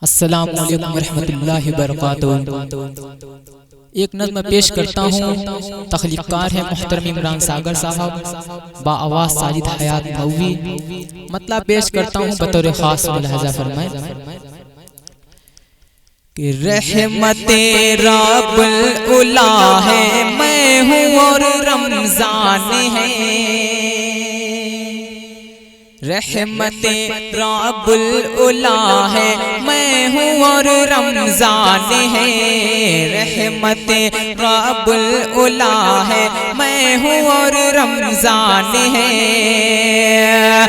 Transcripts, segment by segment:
السلام علیکم ورحمۃ اللہ وبرکاتہ۔ ایک نظم پیش کرتا ہوں، تخلیق کار ہے محترم عمران ساگر صاحب، با آواز ساجد حیات بھوی۔ مطلب پیش کرتا ہوں بطور خاص، ملاحظہ فرمائیں کہ رحمت رب العلا ہے، میں ہوں اور رمضان ہے۔ رحمت رب العلا ہے، میں ہوں اور رمضان ہے۔ رحمت رب العلا ہے، میں ہوں اور رمضان ہے۔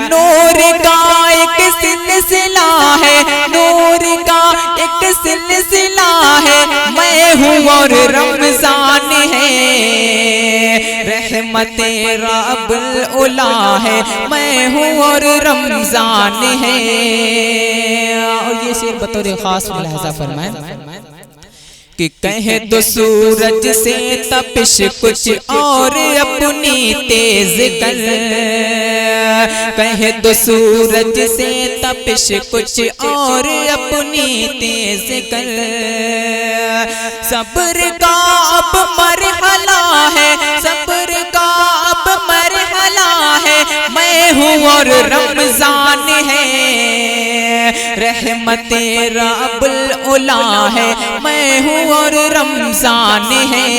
نور کا ایک سلسلہ ہے، نور کا ایک سلسلہ ہے، میں ہوں اور رمضان ہے۔ رحمت رب العلا ہے، میں ہوں اور رمضان ہے۔ اور یہ شعر بطور خاص ملاحظہ فرمائیں کہ کہے تو سورج سے تپش کچھ اور اپنی تیز کر، کہے تو سورج سے تپش کچھ اور اپنی تیز کر۔ صبر کا اب مرحلہ ہے، صبر کا اب مرحلہ ہے، میں ہوں اور رمضان ہے۔ رحمت رب العلا ہے، میں ہوں اور رمضان ہے۔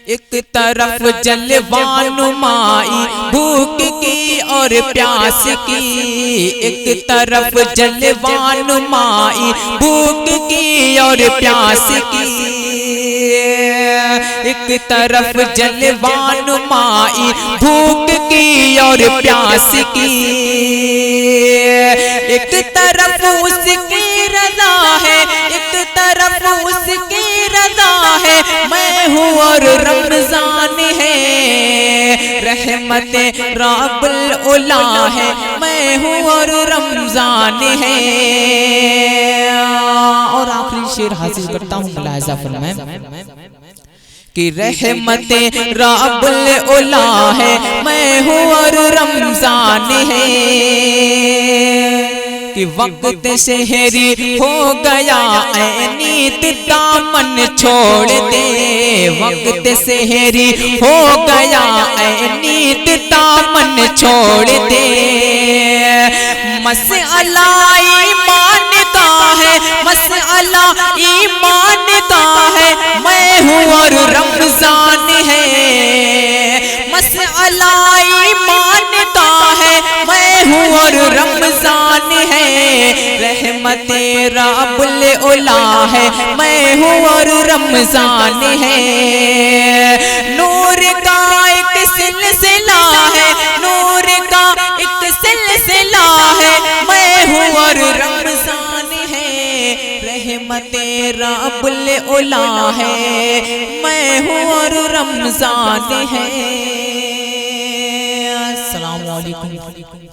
ایک طرف جلوہ نمائی بھوک کی اور پیاس کی، ایک طرف جلوہ نمائی بھوک کی اور پیاس کی، ایک طرف جلوہ نمائی بھوک کی اور پیاس کی، ایک طرف اس کی رضا ہے، ایک طرف اس کی رضا ہے، میں ہوں اور رمضان ہے۔ رحمت رب العلا ہے، میں ہوں اور رمضان ہے۔ اور آخری شعر حاصل کرتا ہوں، ملاحظہ فرمائیں کہ رحمت رب العلا ہے، میں ہوں اور رمضان ہے۔ کہ وقت سحری ہو گیا، اے نیت دامن چھوڑ دے، وقت سحری ہو گیا، اے نیت دامن چھوڑ دے۔ مسئلہ ایمان کا ہے، مسئلہ ایمان کا ہے، میں ہوں اور رمضان ہے۔ مسئلہ ایمان کا ہے، میں ہوں اور رمضان ہے۔ رحمت رب العلا ہے، میں ہوں اور رمضان ہے۔ نور کا ایک سلسلہ ہے، نور کا ایک سلسلہ ہے، میں ہوں اور رمضان ہے۔ رحمت رب العلا ہے، میں ہوں اور رمضان ہے۔ السلام علیکم۔